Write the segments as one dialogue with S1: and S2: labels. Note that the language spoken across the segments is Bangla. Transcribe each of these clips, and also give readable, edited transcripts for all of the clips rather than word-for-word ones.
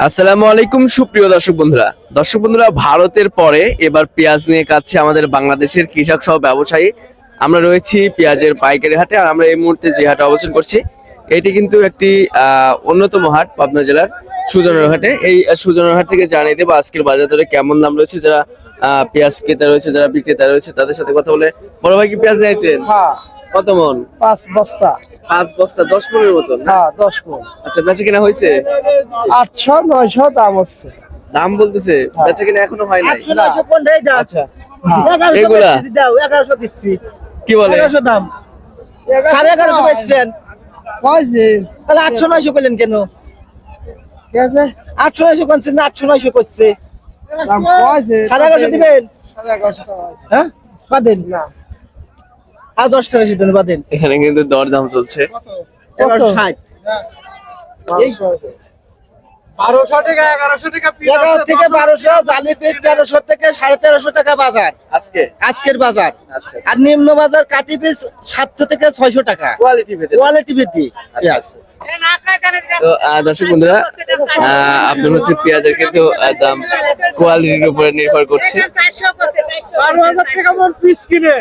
S1: আসসালামু আলাইকুম সুপ্রিয় দর্শক বন্ধুরা ভারতের পরে এবার পেঁয়াজ নিয়ে কাছে আমাদের বাংলাদেশের কৃষক সহ ব্যবসায়ী। আমরা রয়েছি পেঁয়াজের পাইকারি হাটে, আর আমরা এই মুহূর্তে যে হাটে অবস্থান করছি এটি কিন্তু একটি অন্যতম হাট পাবনা জেলার সুজনের হাটে। এই সুজনের হাট থেকে জানিয়ে দেবো আজকের বাজার দরে কেমন দাম রয়েছে। যারা পেঁয়াজ ক্রেতা রয়েছে, যারা বিক্রেতা রয়েছে তাদের সাথে কথা বলে। বড় ভাই কি পেঁয়াজ নিয়েছেন? কত মন?
S2: 5 বস্তা।
S1: 5 বস্তা 10 মনের মতন?
S2: হ্যাঁ 10 মন।
S1: আচ্ছা, বেচা কিনা হয়েছে?
S2: 800 900 দাম হচ্ছে।
S1: দাম বলতেছে, বেচা কিনা এখনো হয় নাই।
S2: 800 900 কোনটা এটা?
S1: আচ্ছা,
S2: 1100
S1: এগুলা
S2: দাও, 1100 দিচ্ছি।
S1: কি বলে?
S2: 1100 দাম। 1150 বেচছেন কইছে, তাহলে 800 900 কইলেন কেন? কি আছে? 800 900 কোনছেন না? 800 900 কইছে দাম কইছে। 1150 দিবেন? 1150 টাকা। হ্যাঁ বাদেন না, আর 10 টাকা বেশি দেন বাদেন।
S1: এখানে কিন্তু দর দাম চলছে।
S2: 1160 এই 1200 টাকা 1100 টাকা পিস, 11 থেকে 1200 দামি পিস, 1300 থেকে 1350 টাকা বাজার আজকের বাজার।
S1: আচ্ছা,
S2: আর নিম্ন বাজার কাটি পিস 700 থেকে 600 টাকা কোয়ালিটি ভিত্তি।
S1: তো দর্শক বন্ধুরা, আপনার হচ্ছে পেঁয়াজের কিন্তু দাম কোয়ালিটির উপরে নির্ভর করছে।
S2: 12,000 টাকা মন পিস কিনে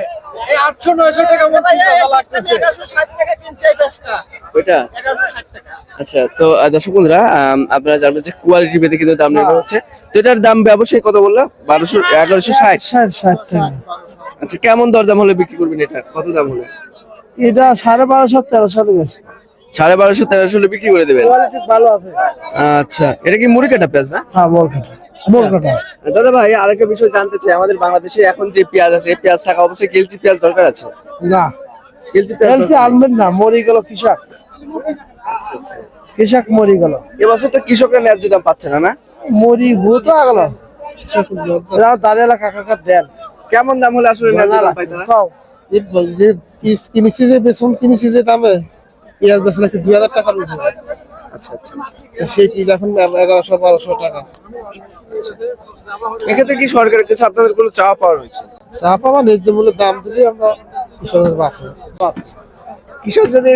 S2: এই 800 900 টাকা মন পিস লাগতেছে। 1160 টাকা কিনছে এই পেঁয়াজটা,
S1: ওইটা
S2: 1160 টাকা।
S1: আচ্ছা, তো দর্শক বন্ধুরা, আপনারা জানবেন যে কোয়ালিটি ভেদে কিন্তু দাম নির্ভর হচ্ছে। তো এটার দাম ব্যবসায়ী কত বললো? 1160
S2: টাকা।
S1: আচ্ছা, কেমন দরদাম হলে বিক্রি করবেন? এটা কত দাম হলে?
S2: এটা 1250 1300 দেবে।
S1: 1250 1300 হলে বিক্রি করে দেবেন?
S2: কোয়ালিটি ভালো আছে।
S1: আচ্ছা, এটা কি মুড়ি কাটা পেঁয়াজ না?
S2: হ্যাঁ মোর কাটা।
S1: দাদা ভাই, আরেকটা বিষয় জানতে চাই, আমাদের বাংলাদেশে এখন যে পেঁয়াজ আছে, এই পেঁয়াজ থাকা অবশ্যই কেলচি পেঁয়াজ দরকার আছে?
S2: না, কেলচি আনবেন না, মরি গেল কৃষক। কৃষক মরি গেল।
S1: এবছর তো কৃষকরা ন্যায্য দাম পাচ্ছে না।
S2: মরি ভূত গেল। দাঁড়িয়ে কাকা দেন
S1: কেমন দাম হলে আসলে ন্যায্য দাম পাইতে না?
S2: যে পিস কিনেছি, যে বেসন কিনেছি, যে দামে পেঁয়াজ বেচা লাগছে 2000 টাকার উপরে।
S1: আচ্ছা,
S2: সেই পিস এখন 1100 1200 টাকা।
S1: এক্ষেত্রে কি সরকারের কাছে আপনাদের কোনো চাওয়া পাওয়া রয়েছে?
S2: চা পাওয়া ন্যায্য মূল্যের দাম দিলে আমরা কৃষকের বাঁচি।
S1: কৃষক যদি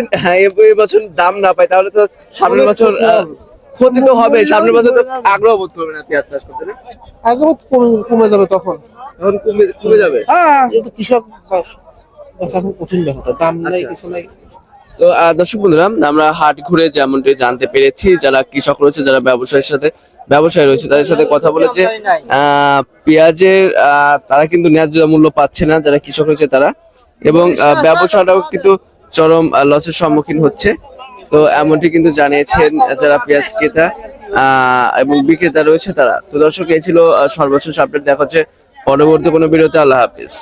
S1: এই বছর দাম না পায় তাহলে তো সামনের বছর ক্ষতি তো হবে। সামনের বছর তো আগ্রহ বোধ করবে না পেঁয়াজ চাষ করতে, না?
S2: আগ্রহ কমে যাবে, তখন
S1: কমে যাবে।
S2: যেহেতু কৃষক এখন কঠিন ব্যাপার, দাম নাই কিছু নাই।
S1: তো দর্শক বন্ধুরা, আমরা হাট ঘুরে যেমনটি জানতে পেরেছি, যারা কৃষক রয়েছে, যারা ব্যবসায়ী রয়েছে তাদের সাথে কথা বলেছে, পেঁয়াজের তারা কিন্তু ন্যায্য মূল্য পাচ্ছে না যারা কৃষক রয়েছে তারা, এবং ব্যবসাটাও কিন্তু চরম লসের সম্মুখীন হচ্ছে। তো এমনটি কিন্তু জানিয়েছেন যারা পেঁয়াজ ক্রেতা এবং বিক্রেতা রয়েছে তারা। তো দর্শক, এই ছিল সর্বশেষ আপডেট। দেখা হচ্ছে পরবর্তী কোনো ভিডিওতে। আল্লাহ হাফিজ।